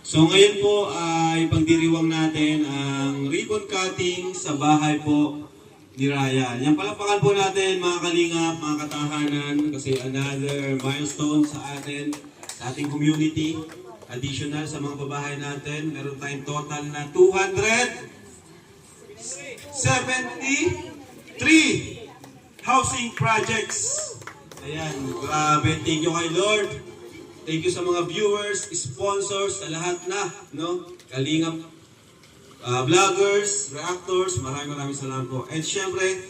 So ngayon po ay pagdiriwang natin ang ribbon cutting sa bahay po ni Ryan. Yan palapakan po natin mga kalingap, mga katahanan, kasi another milestone sa atin, sa ating community. Additional sa mga babahay natin, meron tayong total na 273 housing projects. Ayan, grabe. Thank you kay Lord. Thank you sa mga viewers, sponsors, sa lahat na, no? Kalingap, vloggers, reactors, maraming salamat po. And syempre,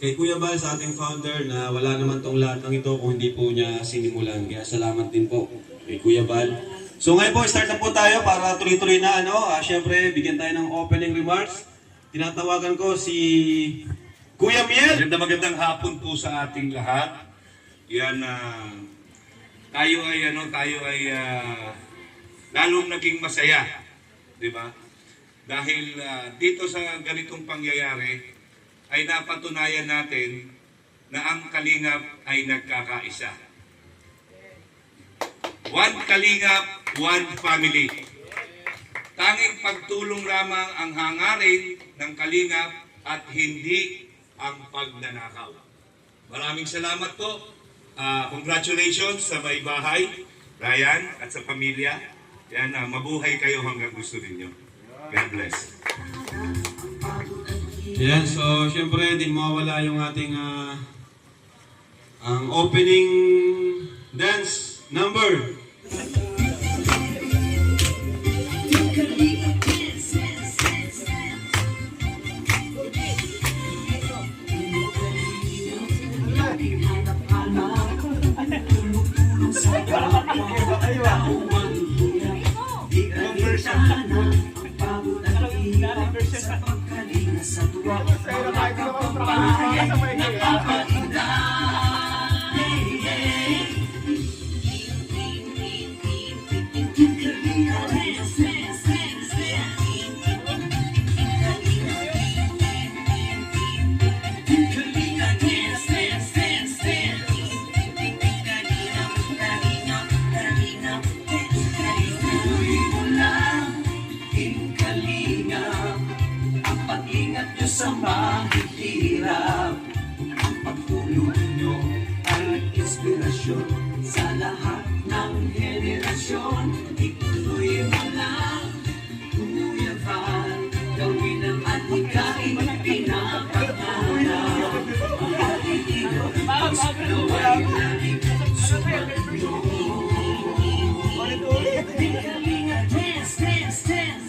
kay Kuya Bal, sa ating founder, na wala naman tong lahat ng ito kung hindi po niya sinimulan. Kaya salamat din po kay Kuya Bal. So ngayon po, start na po tayo para tuloy-tuloy na, syempre, bigyan tayo ng opening remarks. Tinatawagan ko si Kuya Miel. Magandang hapon po sa ating lahat. Yan, tayo ay lalong naging masaya, di ba? Dahil dito sa ganitong pangyayari ay napatunayan natin na ang Kalingap ay nagkakaisa. One Kalingap, one family. Tanging pagtulong lamang ang hangarin ng Kalingap at hindi ang pagnanakaw. Maraming salamat po. Congratulations sa may bahay, Ryan, at sa pamilya. Yan, mabuhay kayo hanggang gusto ninyo. God bless. Yan, so syempre, di mawala yung ating ang opening dance number. Sa mahihirap, ang pagtulong nyo ay inspirasyon sa lahat ng henerasyon. Ituloy mo lang, Kuya Val, gawin ang adhikain, pinapangarap. Ang pag-ibig, pagskaway, laging sumagulo. Kalinga, dance, dance, dance.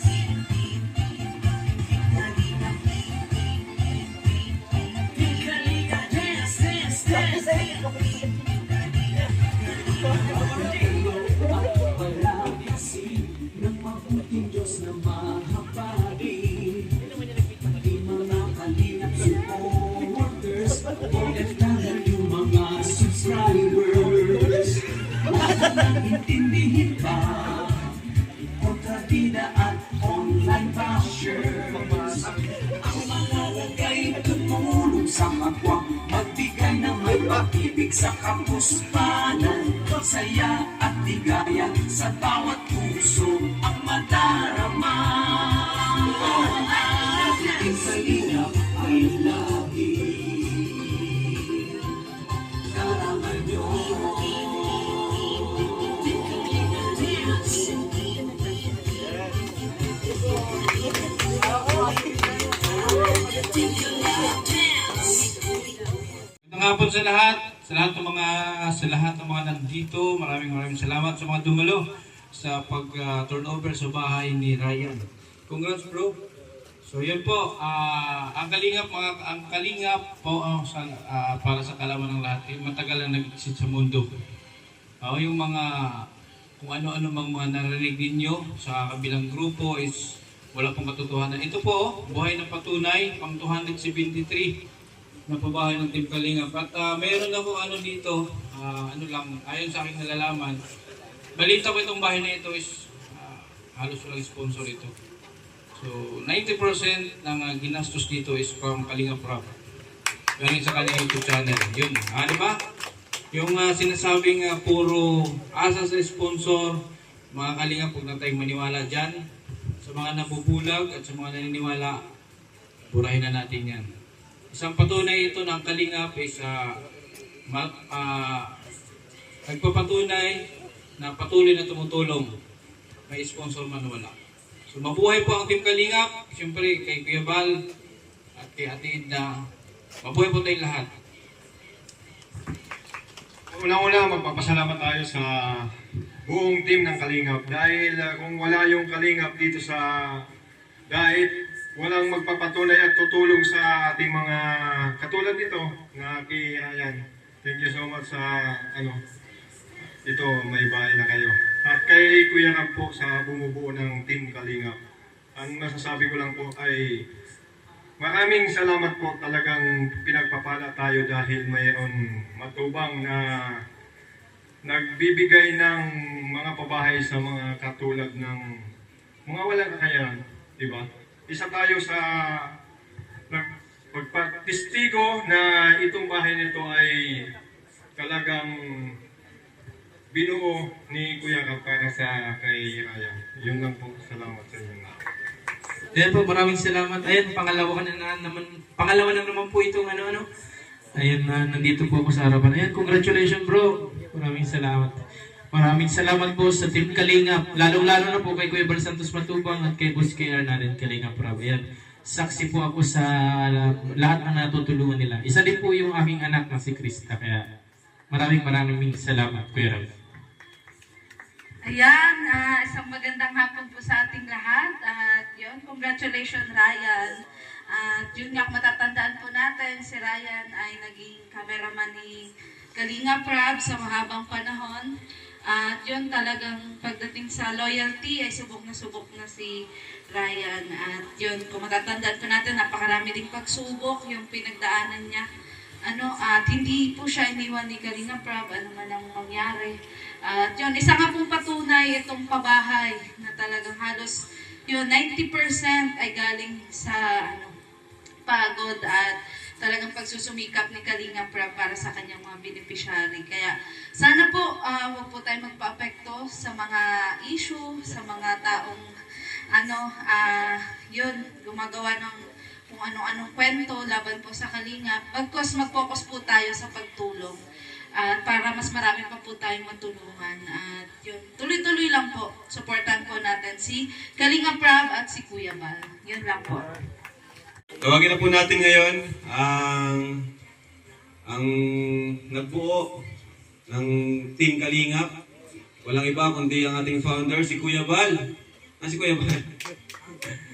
Intindihin pa kontrabida at online bashers. Ang mga lagay tumulong sa kapwa, magbigay ng may pag-ibig sa kapuspanan. Saya at ligaya sa bawat puso ang madarama. Ang salina ay lagi karangan nyo. Magandang hapon sa lahat ng mga nandito. Maraming salamat sa mga dumalo sa pag-turnover sa bahay ni Ryan. Congrats bro. So yan po, ang kalingap po para sa kalaman ng lahat, matagal na nag-exist sa mundo. Yung mga kung ano-ano mga narinig ninyo sa kabilang grupo is wala pong katotohanan. Ito po, buhay na patunay, pang 273 na pabahay ng Team Kalingap. At mayroon ako dito, ayon sa aking nalalaman, balita ko itong bahay na ito is halos walang sponsor ito. So, 90% ng ginastos dito is from Kalingap Rap. Galing sa kanyang YouTube channel. Yun, di ba? Yung sinasabing puro asa sa sponsor, Mga kalingap, huwag na tayong maniwala dyan. Sa mga nabubulag at sa mga naniniwala, burahin na natin yan. Isang patunay ito ng kalingap is nagpapatunay na patuloy na tumutulong. May sponsor man o wala. So mabuhay po ang Team Kalingap. Siyempre kay Kuya Bal at kay Ate Edna. Mabuhay po tayong lahat. Unang-una, magpapasalamat tayo sa buong team ng Kalingap dahil kung wala yung Kalingap dito sa diet, walang magpapatunay at tutulong sa ating mga katulad nito na kay Ryan. Thank you so much sa ito, may bahay na kayo. At kay Kuya Rab po sa bumubuo ng Team Kalingap. Ang masasabi ko lang po ay maraming salamat po, talagang pinagpapala tayo dahil mayroon matubang na nagbibigay ng mga pabahay sa mga katulad ng mga walang kakayahan, di ba? Isa tayo sa pagpatistigo na itong bahay nito ay talagang binuo ni Kuya Rab para sa kay Ryan. Yun lang po, salamat sa inyo. Ayan po, maraming salamat. Ayan, pangalawa na naman po itong Ayan, nandito po ako sa harapan. Ayan, congratulations bro. Maraming salamat. Maraming salamat po sa Team Kalingap. Lalong-lalo na po kay Kuya Bal Santos Matubang at kay Boss KR natin, Kalingap Rab. Ayan, saksi po ako sa lahat ng natutulungan nila. Isa din po yung aking anak na si Krista. Kaya maraming salamat, Kuya Rab. Ayan, isang magandang hapon po sa ating lahat. At yun, congratulations Ryan. At yun nga, matatandaan po natin, si Ryan ay naging cameraman ni Kalingap Rab sa mahabang panahon. At yun, talagang pagdating sa loyalty ay subok na si Ryan. At yun, kung matatandaan po natin, napakarami ding pagsubok yung pinagdaanan niya. At hindi po siya iniwan ni Kalingap Rab, ano man ang mangyari. At yun, isa nga pong patunay itong pabahay na talagang halos yun, 90% ay galing sa pagod at talagang pagsusumikap ni Kalingap Rab para sa kanyang mga beneficiary. Kaya sana po, huwag po tayo magpa-apekto sa mga issue, sa mga taong yun, gumagawa ng kung anong kwento laban po sa Kalingap. Bagkus mag-focus po tayo sa pagtulong. At para mas marami pa po tayong matulungan. At yun, tuloy-tuloy lang po. Supportan po natin si Kalingap Rab at si Kuya Bal. Yun lang po. Tawagin na po natin ngayon ang nagbuo ng Team Kalingap. Walang iba kundi ang ating founder, si Kuya Bal. Si Kuya Bal.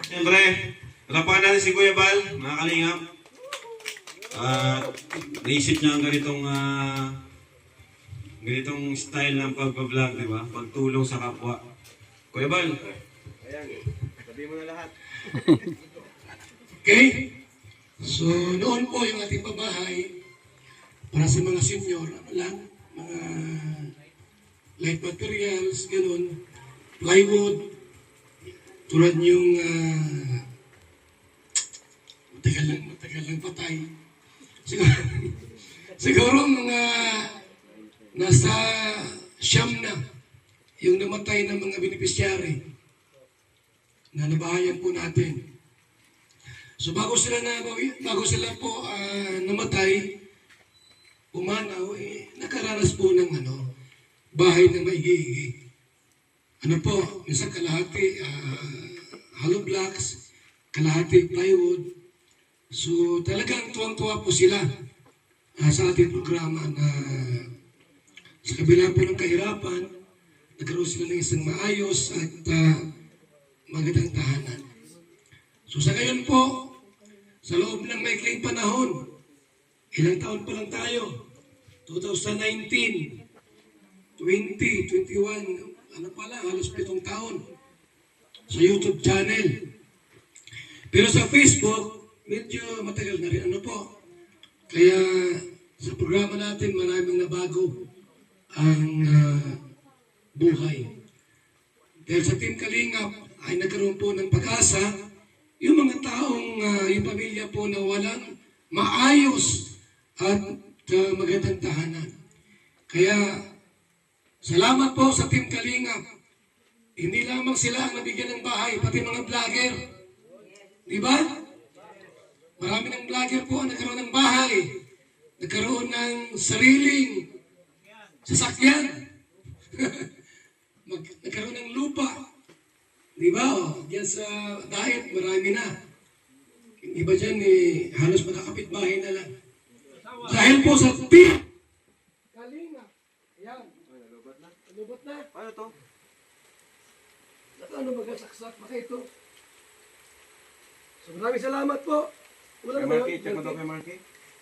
Siyempre, rapakan natin si Kuya Bal, mga Kalingap. Naisip niya ang ganitong style ng pagbablog, di ba? Pagtulong sa kapwa. Kuya Bal. Ayan, sabi mo na lahat. Okay? So, noon po yung ating pabahay, para sa mga senior, mga light materials, ganun, plywood, tulad yung matagal lang patay. Siguro mga nasa siyam na yung namatay ng mga beneficiary na nabahayan po natin. So bago sila po namatay, umanaw, nakaranas po ng bahay na maigigig. Minsan kalahati hollow blocks, kalahati plywood. So talagang tuwang-tuwa po sila sa ating programa na sa kabila po ng kahirapan, nagkaroon sila ng isang maayos at magandang tahanan. So sa ngayon po, sa loob ng maikling panahon, ilang taon pa lang tayo? 2019, 20, 21, halos 7 taon sa YouTube channel. Pero sa Facebook, medyo matagal na rin Kaya sa programa natin, maraming nabago ang buhay. Dahil sa Team Kalingap ay nagkaroon po ng pag-asa yung mga taong, yung pamilya po na walang maayos at magandang tahanan. Kaya salamat po sa Team Kalingap Hindi lamang sila ang nabigyan ng bahay, pati mga vlogger. Di ba? Marami ng vlogger po ang nagkaroon ng bahay. Nagkaroon ng sariling sasakyan. Nagkaroon ng lupa. Di ba? Diyan sa diet, marami na. Yung iba dyan, halos makakapit bahay na lang. Dahil po sa team. Kalinga. Ayan. Lubot na. Ano to? Ano magasaksak? Baka ito. So maraming salamat po. Wala naman. Check mo to kay Marky.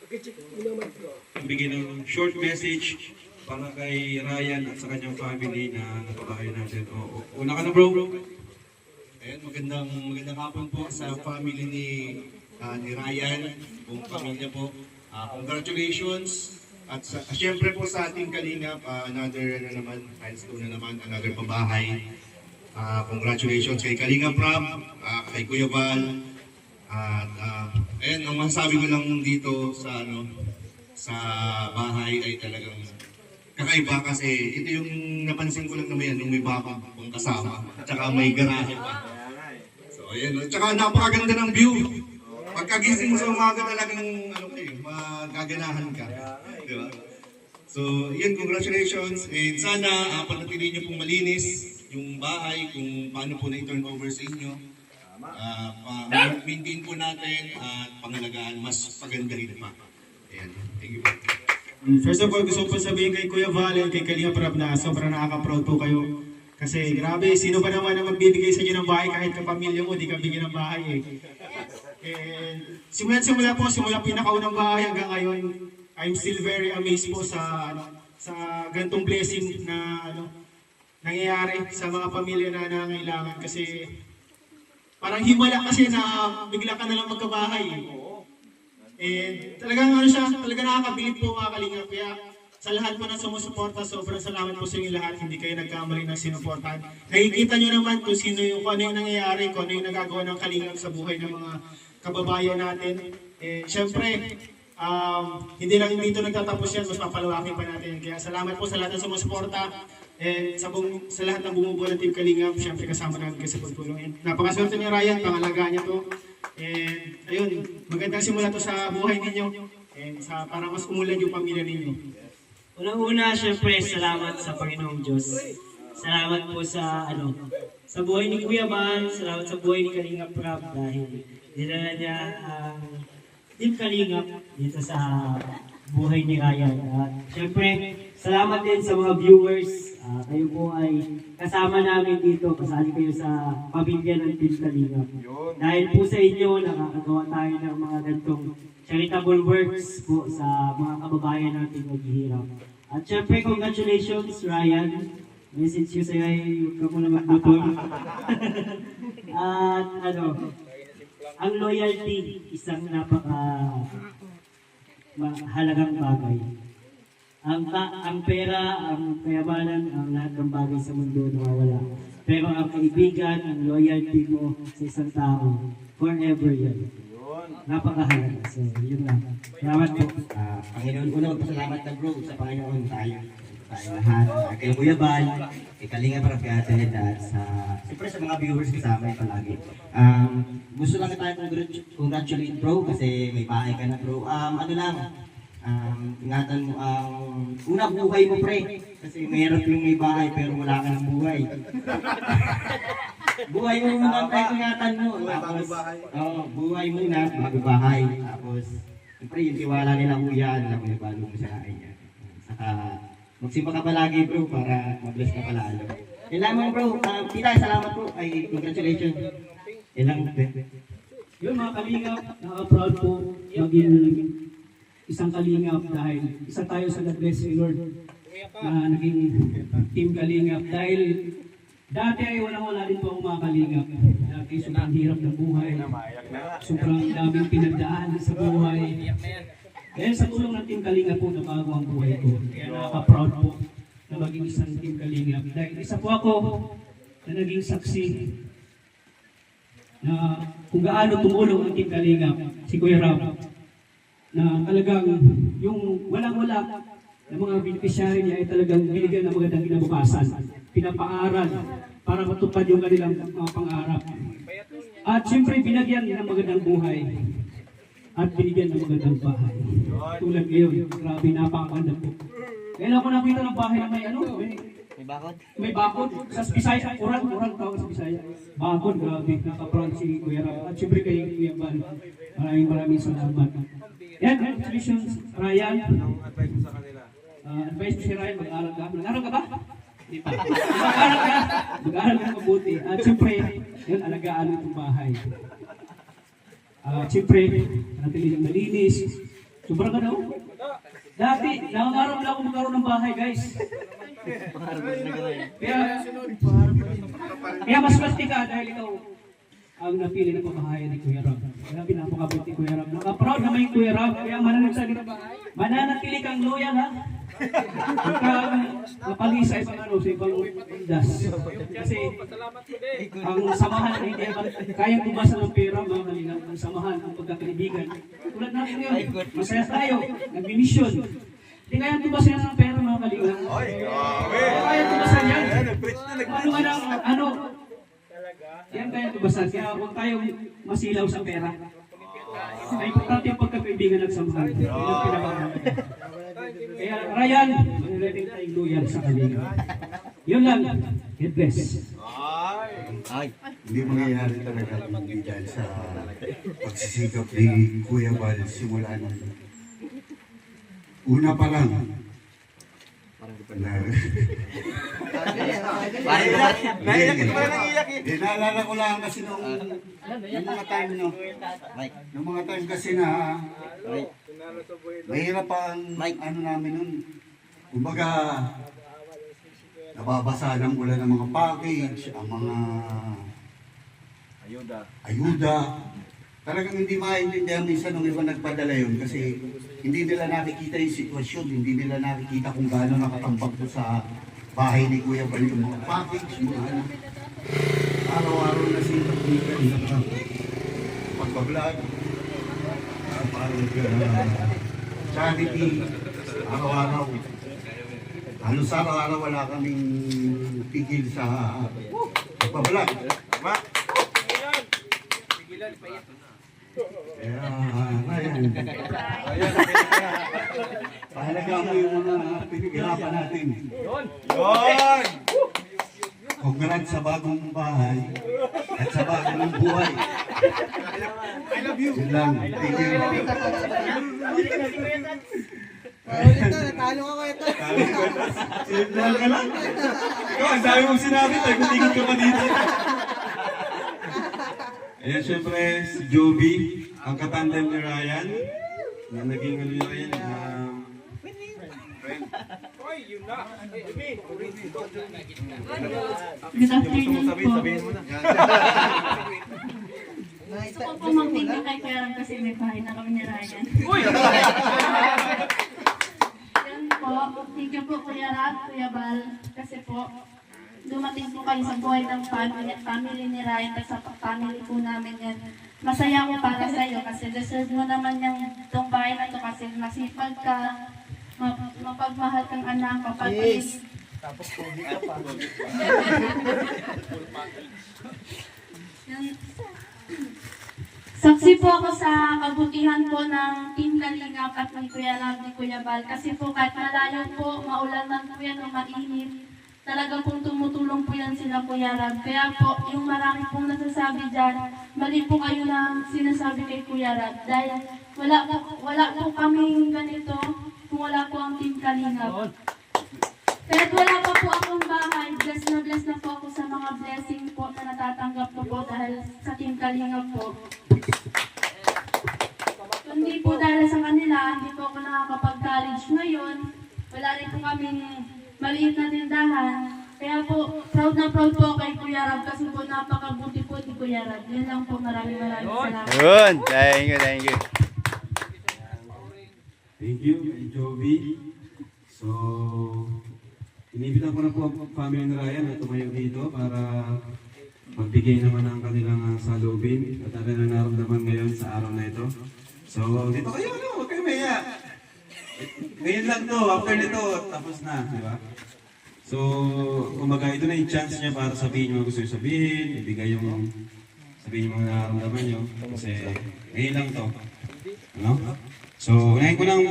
Okay, check mo naman po. Bigyan ng short message para kay Ryan at sa kanyang family na napabahay natin. Una ka na bro. Ayan, magandang hapon po sa family ni Ryan, buong pamilya po. Congratulations. At syempre po sa ating Kalingap, another milestone na naman, another pabahay. Congratulations kay Kalingap Rob, kay Kuya Val. At ayan, ang masasabi ko lang dito sa bahay ay talagang kakaiba kasi ito yung napansin ko lang naman yan, yung may baka pang kasama at saka may garahe pa. So ayan, at saka napakaganda ng view. Pagkagising mo sa umaga talagang magaganahan ka. Diba? So yan, congratulations and sana panatilihin niyo pong malinis yung bahay kung paano po na-turn over sa inyo. Maintain po natin at pangalagaan mas paganda rin pa. Ayan, thank you po. First of all, gusto ko sabihin kay Kuya Val at kay Kalingap Rob na sobrang nakaka-proud po kayo. Kasi grabe, sino ba naman ang magbibigay sa inyo ng bahay kahit kapamilya mo, di ka bigyan ng bahay eh. And simula po pinakaunang bahay hanggang ngayon, I'm still very amazed po sa ganitong blessing na nangyayari sa mga pamilya na nangangailangan kasi parang himala kasi na bigla ka na lang magkabahay. And talagang talagang nakakabilib po mga Kalingap. Kaya sa lahat po na sumusuporta, sobrang salamat po sa inyo lahat. Hindi kayo nagkamali ng sinuportahan. Nakikita nyo naman kung ano yung nangyayari, kung ano yung nagagawa ng Kalingap sa buhay ng mga kababayan natin. Siyempre, hindi lang dito nagtatapos yan, mas papalawakin pa natin. Kaya salamat po sa lahat ng sumusuporta. And sa lahat ng bumubuo ng Team Kalingap, siyempre kasama namin kayo sa pagtulong. Napakaswerte ni Ryan, pangalagaan niya to. And ayun, magandang simula to sa buhay ninyo. And para mas umulan yung pamilya ninyo. Unang-una, siyempre, salamat sa Panginoong Diyos. Salamat po sa buhay ni Kuya Val, salamat sa buhay ni Kalingap Rob dahil dinala niya ang Team Kalingap dito sa buhay ni Ryan. At siyempre, salamat din sa mga viewers. Kayo po ay kasama namin dito, kasali kayo sa pamilya ng Team Kalingap. Dahil po sa inyo, nakakagawa tayo ng mga ganitong charitable works po sa mga kababayan natin naghihirap. At syempre, congratulations Ryan. Message ko sa'yo ay huwag ka muna magbutol. At ang loyalty, isang halagang bagay. Ang pera, ang kayamanan, ang lahat ng bagay sa mundo nawawala. Pero ang kaibigan, ang loyalty mo sa isang tao, forever yan. Napakahalaga. So, yun lang. Salamat po. Panginoon, una magpasalamat na bro sa Panginoon tayo lahat. Kay Kuya Val, kay Kalingap Rob, kay Ate Ned, at siyempre sa mga viewers kasama yung palagi. Gusto lang tayo congratulate bro kasi may bahay ka na bro. Ingatan mo ang unang buhay mo pre. Kasi mahirap yung may bahay pero wala ka ng buhay. Buhay mo muna pre, ingatan mo. Tapos, buhay muna, bago bahay. Tapos, siyempre yung tiwala nila kuya, alam mo yung bago mo sa akin yan. Saka, magsimpa ka palagi bro para mag-bless ka palalo. Yan lamang bro, tita, salamat po. Ay, congratulations. Yan lang. Yun mga Kalingap, nakaka-proud po maging isang Kalingap dahil isa tayo sa God bless you Lord na naging Team Kalingap dahil dati ay wala din po akong mga Kalingap. Dati sobrang hirap ng buhay, sobrang daming pinagdaan sa buhay. Dahil sa tulong ng Team Kalingap po nabago ang buhay ko. Kaya nakaka-proud po na maging isang Team Kalingap. Dahil isa po ako na naging saksi na kung gaano tumulong ang Team Kalingap, si Kuya Rob, na talagang yung walang-wala ng mga beneficiary niya ay talagang binigyan ng magandang kinabukasan, pinapaaral, para matupad yung kanilang mga pangarap. At siyempre, binagyan ng magandang buhay at binigyan ng magandang bahay. Tulad ngayon, grabe, napakaganda po. Kailan ko nakita ng bahay na may may bakod. Sa Bisaya, urang tawag sa Bisaya. Bakod, grabe, nakaproud si Kuya Ram. At siyempre kay Kuya Bal, maraming salamat. Yan, congratulations, Ryan. Anong advice mo sa kanila? Advice mo si Ryan, mag-aaral ka. Mag-aaral ka ba? Hindi pa. Mag-aaral ka mabuti. At siyempre, yun, alagaan mo itong bahay. Siyempre, natiling malinis. Sobrang ano? Dati, nangangarap lang ako magkaroon ng bahay, guys. Kaya mas pasti ka dahil ikaw ang napili ng pamahayan ni Kuya Ram. Kaya pinapakabot ni Kuya Ram. Naka-proud naman yung Kuya Ram. Kaya mananatili kang loyal, ha? Huwag kang napalisay sa ibang indas. Kasi ang samahan ay hindi kayang tumasan ng pera, mga kalingap. Ang samahan, ang pagkakaibigan. Tulad natin ngayon, masaya tayo, nag-mission. Hindi kayang tumasan ng pera, mga kalingap. Kayang tumasan yan. Ano, yan kayang tumasan. Kaya huwag tayong masilaw sa pera. Ay importante yung pagkakaibigan at samahan. Yan ang pinakamaga. Kaya Ryan, manirating tayong loyal sa kanila. Yun lang. God bless. Hindi mangyayari talaga hindi dahil sa pagsisikap ni Kuya Bal simula nung una pa lang. Naalala ko lang kasi nung mga time nung mga time kasi na mahirap ang ano namin nun. Kumbaga nababasa ng ulan ng mga package, ang mga ayuda. Talagang hindi maintindihan minsan nung iba nagpadala yun kasi hindi nila nakikita yung sitwasyon, hindi nila nakikita kung gaano nakatambak ko sa bahay ni Kuya Bal yung mga package, mga ano. Araw-araw na sila ng pagbablog, charity, araw-araw. Halos araw-araw wala kaming pigil sa pagbablog. Pahalaga mo yung mga pinaghirapan natin. Yun! Congrats sa bagong bahay at sa bagong buhay. I love you. Yun lang. Thank you. Natalo ako ito. Sinundan ka lang. Ikaw, ang dami mong sinabi. Tagputingin ka pa dito. Ayan, syempre, si Joby, ang katandem ni Ryan, na naging ano nyo yan, friend. Good afternoon po. Sabihin mo na. Gusto ko po mag-thank you kay Kuya Ram kasi may bahay na kami ni Ryan. Yan po, thank you po Kuya Ram, Kuya Bal, kasi po dumating po kayo sa buhay ng family ni Ryan at sa family po namin yan. Masaya ko para sa iyo kasi deserve mo naman itong bahay na ito kasi masipag ka, mapagmahal kang anak, kapatid. Tapos pogi ka pa. Saksi po ako sa kabutihan po ng Team Kalingap at ng Kuya Ram, ni Kuya Bal. Kasi po kahit malayo po, maulan man po yan o mainit, talaga pong tumutulong po yan sila Kuya Ram. Kaya po, yung marami pong nasasabi dyan, mali po kayo na sinasabi kay Kuya Ram. Dahil wala po kaming ganito kung wala po ang Team Kalingap. Kahit wala pa po akong bahay, bless na po ako sa mga blessing po na natatanggap ko po dahil sa Team Kalingap po. Kundi po dahil sa kanila, hindi po ako nakakapag-college ngayon. Wala rin po kaming maliit na tindahan. Kaya po, proud na proud po kay Kuya Ram kasi po napakabuti po ni Kuya Ram. Yun lang po, maraming salamat. Yun, thank you. Thank you, Joby. So, inibitan ko na po ang family ni Ryan na tumayo dito para magbigay naman ng kanilang salubin at ano na naramdaman ngayon sa araw na ito. So, dito kayo, huwag kayo maya. Ngayon lang to, after nito, tapos na, di ba? So, So, kumbaga, ito na yung chance niya para sabihin yung mga gusto niyo sabihin, ibigay yung sabihin yung mga nararamdaman niyo. Kasi ngayon lang to. Ano? So, unahin ko lang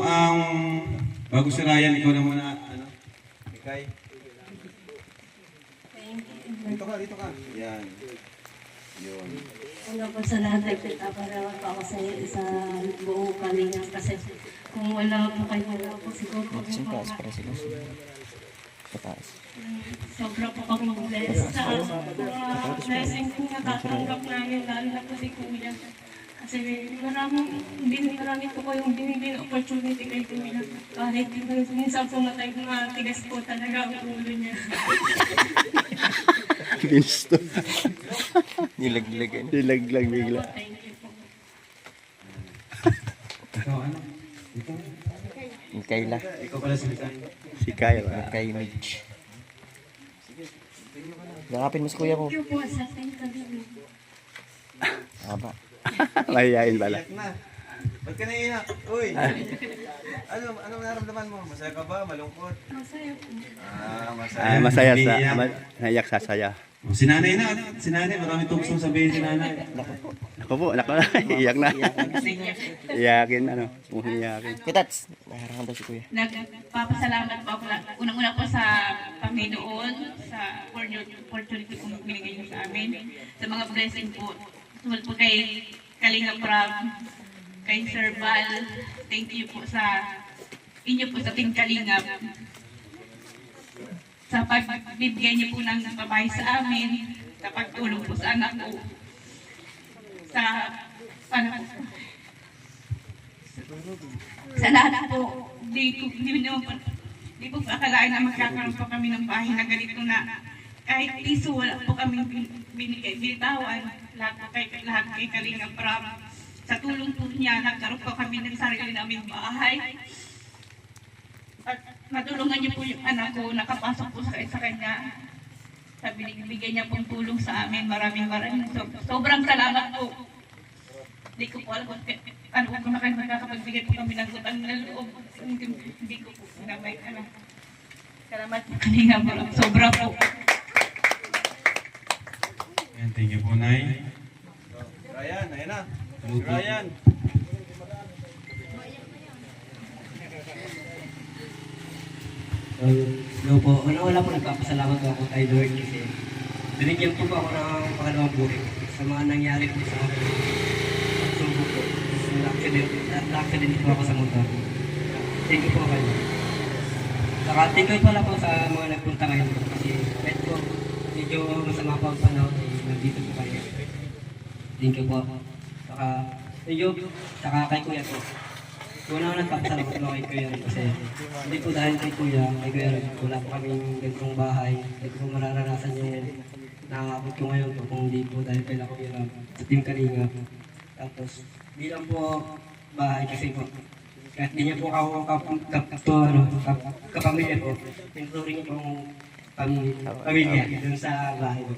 bago si Ryan, ikaw na muna. Ano? Ikay. Dito ka. Yan. Yun. Una po sa lahat ay pinaparawan po ako sa buong Kalingap kasi kung wala po kayo, wala po siguro po sobra po akong blessed sa mga blessing po natatanggap namin, lalo na po si Kuya. Kasi marami po kayong binibigyan opportunity kay Kuya. Kahit minsan po matigas po talaga ang ulo niya. Ginusto. Nilaglag. Nilaglag bigla. Ikaw ano? Ikaw? Kayla. Ikaw pala si Kay. Si Kayla. Kay Mitch. Yakapin mo si kuya ko. Thank you po sa thankfully. Aba. Mahihayin pala. Iyak na. Ba't ka naiyak? Uy! Ano nararamdaman mo? Masaya ka ba? Malungkot? Masaya po. Masaya. Masaya sa Umiiyak. naiyak sa saya. Si nanay na. Si nanay, marami itong gustong sabihin si nanay. Ako po, iyak na. Iyakin, ano, umiyakin. Kitats, naharangan daw si kuya. Nagpapasalamat po ako unang-una po sa Panginoon sa opportunity kong binigay niyo sa amin, sa mga blessing po. Tungkol po kay Kalinga Prab, kay Sir Val, thank you po sa inyo po sa Team Kalingap. Sa pagbibigay niyo po ng babae sa amin, sa pagtulong po sa anak ko, sa sa lahat po, di po akalain na magkakaroon po kami ng bahay na ganito na kahit piso wala po kami binigay, bitawan, lahat kay Kalinga Prab. Sa tulong po niya, nagkaroon po kami ng sarili naming bahay. At natulungan niyo po yung anak ko, nakapasok po sa kanya. Sabi, binigyan niya pong tulong sa amin. Maraming sobrang salamat po. Hindi ko po alam kung na kayo magkakapagbigay po kami ng utang na loob. Hindi ko po pinamay. Salamat po kanina po. Sobra po. Thank you po, Nay. Ryan, ayun na. Ryan. Hello po. Una-una po nagpapasalamat po ako kay Lord kasi binigyan po ako ng pangalawang buhay sa mga nangyari po sa akin. Pagsubok po. Na-accident po ako sa motor. Thank you po kayo. Saka thank you pala po sa mga nagpunta ngayon po kasi kahit po medyo masama po ang panahon nandito po kayo. Thank you po. Saka thank you. Saka kay Kuya po. Una nagpapasalamat po kay Kuya Rin kasi hindi po dahil kay Kuya Rin, wala po kaming ganitong bahay. Hindi po mararanasan yung nakakapit ko ngayon po kung hindi po dahil kay Kuya Rin sa Team Kalinga. Tapos bilang po bahay kasi po kahit di niya po ako kapamilya po, tinuturing niyo pong pamilya dun sa bahay po.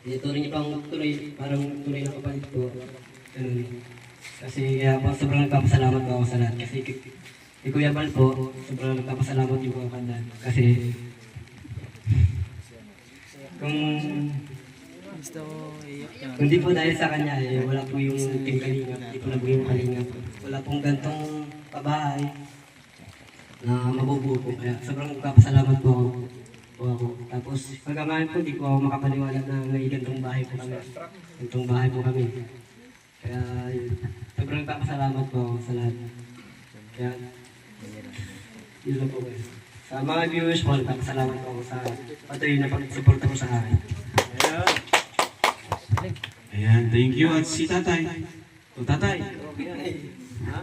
Tinuturing niyo pang tuloy, parang tuloy na kapalit po. Ganun. Kasi kaya po sobrang nagpapasalamat po ako sa lahat. Kasi kay Kuya Bal po, sobrang nagpapasalamat din po ako kandan. Kasi kung hindi po dahil sa kanya, wala po yung Team Kalinga, hindi po nabuhay yung Kalinga. Wala pong gantong pabahay na mabubuo po. Kaya sobrang nagpapasalamat po ako. Tapos pagkamahin po, hindi po ako makapaniwala na may gantong bahay po kami. Gantong bahay po kami. Kaya sobrang nagpapasalamat po ako sa lahat. Kaya yun lang po kayo. Sa mga viewers po, nagpapasalamat po ako sa patuloy na pag-suporta po sa akin. Ayan, thank you. At si Tatay. O Tatay. Ha?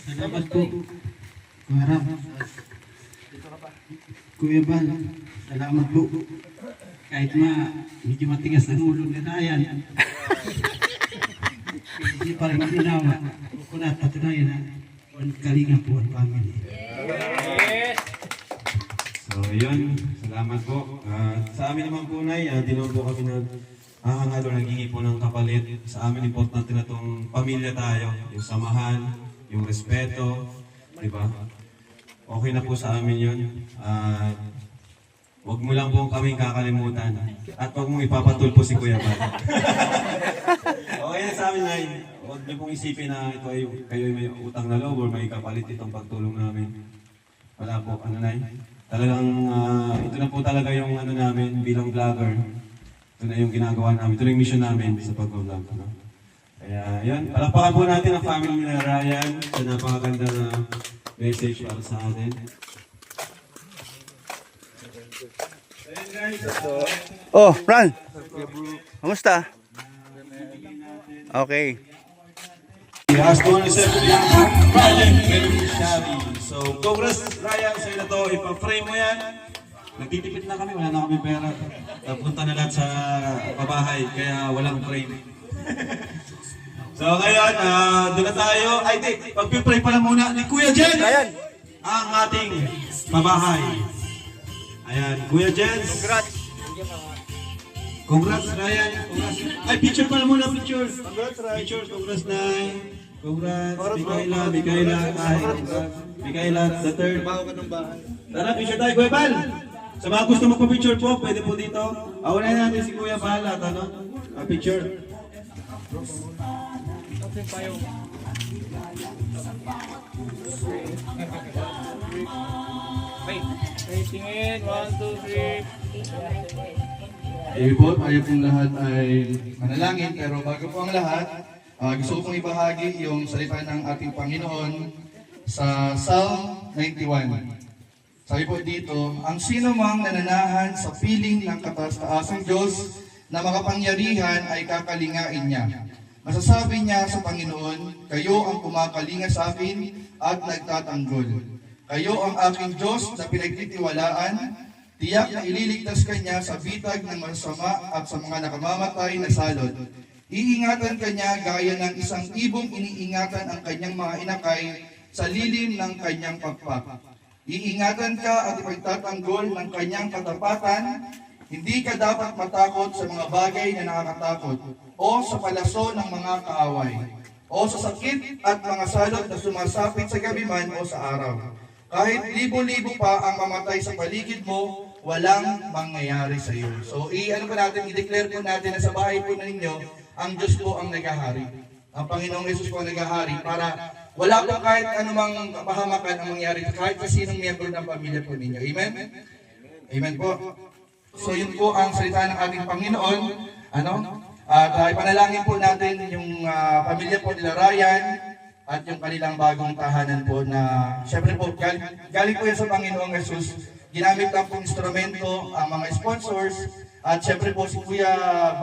Salamat po. Kuharap. Kuya Bal, salamat po. Kahit medyo matigas ang ulo ni Ryan. Hindi pa rin ginawa. Kung napatunayan na Kalinga po ang family. So, yun. Salamat po. Sa amin naman po, Nay, di naman po kami naghihingi po ng kapalit. Sa amin, importante na itong pamilya tayo. Yung samahan, yung respeto, di ba? Okay na po sa amin yun. Huwag mo lang po kaming kakalimutan. At huwag mong ipapatulpo si Kuya Bal. Okay na sa amin, Nay. Huwag niyo pong isipin na ito ay kayo ay may utang na loob or may kapalit itong pagtulong namin. Wala po, Nay. Talagang ito na po talaga yung namin bilang vlogger. Ito na yung ginagawa namin. Ito na yung mission namin sa pag-vlog. Kaya yan, palakpakan po natin ang family ni Ryan sa napakaganda na message para sa atin. Oh, Fran. Kamusta? Okay. Has to accept the project beneficiary. So, congrats Ryan, sa'yo na to. Ipa-frame mo yan. Nagtitipid na kami, wala na kami pera. Napunta na lahat sa pabahay, kaya walang frame. So, ngayon, doon na tayo. Ay, di, pag-pray pala muna ni Kuya Jens. Ang ating pabahay. Ayan, Kuya Jens. Congrats, Ryan. Congrats. Ay, picture pala muna, picture. Congrats, Ryan. Picture, congrats, Nay. Congrats, Mikaela. Ay, Mikaela, the third. Tara, picture tayo, Kuya Bal. Sa mga gusto magpa-picture po, pwede po dito. Awalan natin si Kuya Bal at picture. Tingin, 1, 2, 3. Ayun po, tayo pong lahat ay manalangin, pero bago po ang lahat, gusto ko pong ibahagi yung salita ng ating Panginoon sa Psalm 91. Sabi po dito, ang sino mang nananahan sa piling ng kataas-taasang Diyos na makapangyarihan ay kakalingain niya. Masasabi niya sa Panginoon, kayo ang kumakalinga sa akin at nagtatanggol. Kayo ang aking Diyos na pinagtitiwalaan, tiyak na ililigtas kanya sa bitag ng masama at sa mga nakamamatay na salot. Iingatan kanya gaya ng isang ibong iniingatan ang kanyang mga inakay sa lilim ng kanyang pagpak. Iingatan ka at ipagtatanggol ng kanyang katapatan. Hindi ka dapat matakot sa mga bagay na nakakatakot o sa palaso ng mga kaaway o sa sakit at mga salot na sumasapit sa gabi man o sa araw. Kahit libo-libo pa ang mamatay sa paligid mo, walang mangyayari sa iyo. So, i-declare po natin na sa bahay po ninyo, ang Diyos po ang naghahari. Ang Panginoong Yesus po ang naghahari para wala po kahit anumang kapahamakan ang mangyari kahit sa sinong miyembro ng pamilya po ninyo. Amen? Amen po. So, yun po ang salita ng ating Panginoon. At ipanalangin po natin yung pamilya po nila Ryan, at yung kanilang bagong tahanan po na syempre po galing po yan sa Panginoong Jesus. Ginamit lang po instrumento ang mga sponsors at syempre po si Kuya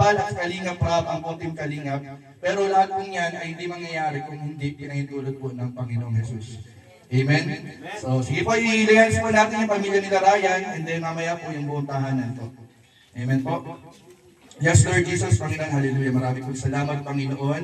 Bal at Kalingap Rob ang po Team Kalingap. Pero lahat po yan ay hindi mangyayari kung hindi pinahintulot po ng Panginoong Jesus. Amen? So sige po, i-realize po natin yung pamilya nila Ryan and then mamaya po yung buong tahanan po. Amen po. Yes, Lord Jesus, Panginoon, hallelujah. Maraming po salamat, Panginoon.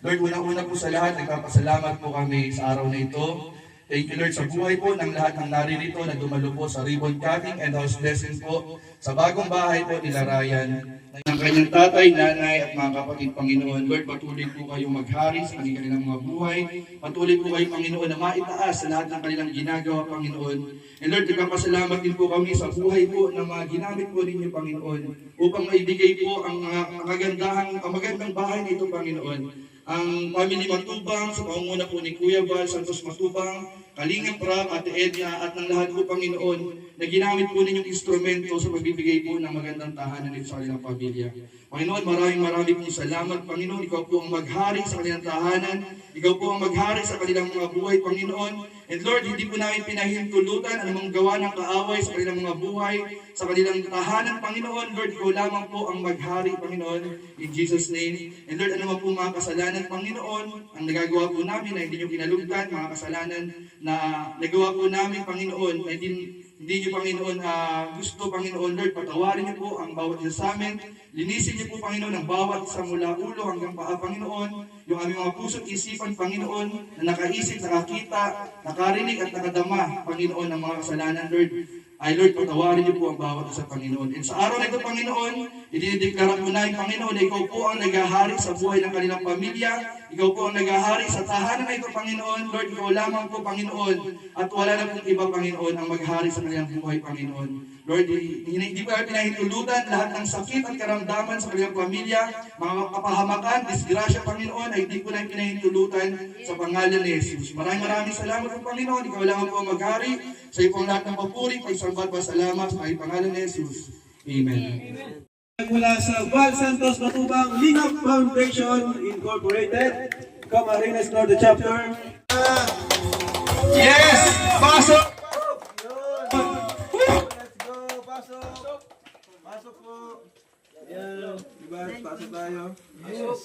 Lord, unang-una po sa lahat, nagpapasalamat po kami sa araw na ito. Thank you, Lord, sa buhay po ng lahat ng naririto na dumalo po sa ribbon cutting and house blessing po sa bagong bahay po nila Ryan. Ng kanyang tatay, nanay at mga kapatid, Panginoon. Lord, patuloy po kayong maghari sa kanilang mga buhay. Patuloy po kayong, Panginoon, na maitaas sa lahat ng kanilang ginagawa, Panginoon. And Lord, nagpapasalamat din po kami sa buhay po ng mga ginamit po ninyo, Panginoon, upang maibigay po ang magandang bahay na ito, Panginoon. Ang family Matubang, sa pangunguna po ni Kuya Bal, Santos Matubang, Kalingap Rob, Ate Edna, at ng lahat po, Panginoon, na ginamit po ninyong instrumento sa pagbibigay po ng magandang tahanan nito sa kanilang pamilya. Panginoon, maraming pong salamat, Panginoon. Ikaw po ang maghari sa kanilang tahanan. Ikaw po ang maghari sa kanilang mga buhay, Panginoon. And Lord, hindi po namin pinahintulutan anumang gawa ng kaaway sa kanilang mga buhay, sa kanilang tahanan, Panginoon. Lord, ikaw lamang po ang maghari, Panginoon, in Jesus' name. And Lord, ano po mga kasalanan, Panginoon, ang nagagawa po namin na hindi nyo kinalugtan, mga kasalanan na nagawa po namin, Panginoon, na hindi nyo, Panginoon, gusto, Panginoon, Lord, patawarin niyo po ang bawat isa sa amin. Linisin niyo po, Panginoon, ang bawat isa mula ulo hanggang paa, Panginoon. Yung aming mga puso't isipan, Panginoon, na nakaisip, nakakita, nakarinig at nakadama, Panginoon, ng mga kasalanan, Lord. Ay, Lord, patawarin niyo po ang bawat isa, Panginoon. And sa araw na ito, Panginoon, Idinideklara ko na yung Panginoon na ikaw po ang naghahari sa buhay ng kanilang pamilya. Ikaw po ang naghahari sa tahanan na ito, Panginoon. Lord, ikaw lamang po, Panginoon. At wala na pong iba, Panginoon, ang maghari sa kanilang buhay, Panginoon. Lord, hindi pa pinahintulutan lahat ng sakit at karamdaman sa kanilang pamilya, mga kapahamakan, disgrasya, Panginoon, ay hindi ko na pinahintulutan sa pangalan ni Jesus. Maraming salamat po, Panginoon. Ikaw lamang po ang maghari sa iyo pong lahat ng papuri, pagsamba at pasalamat sa pangalan ni Jesus. Amen. Mula sa Val Santos Matubang Lingap Foundation Incorporated, Camarines Norte Chapter. Yes! Pasok! Pasok po. Yan. Diba? Pasok tayo.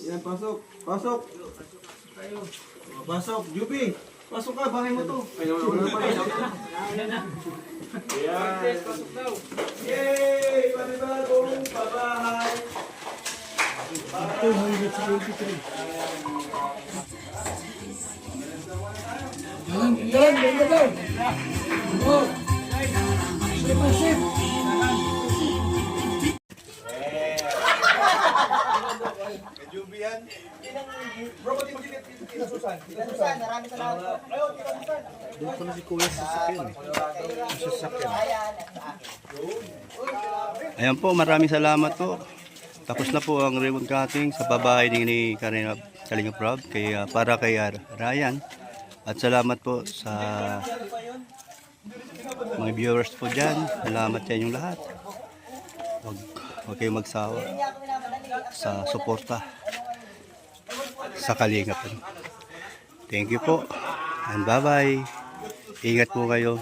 Yan, pasok. Pasok. Pasok. Jupi. Pasok ka. Bahay mo to. Yan. Pasok daw. Yay! Panibagong pabahay. 273. Jalan. Oh. Sip. Jubian. Bro, pati mo Tita Susan. Tita Susan, maraming salamat. Ayo, Tita Susan. Doon ko na si Kuya sa sasakyan. Ayan po, maraming salamat po. Tapos na po ang ribbon cutting sa babae ni Kalingap Rob para kay Ryan. At salamat po sa mga viewers po dyan. Salamat sa inyong lahat. Huwag kayong magsawa sa suporta sa Kalingap. Thank you po and bye-bye. Ingat po kayo.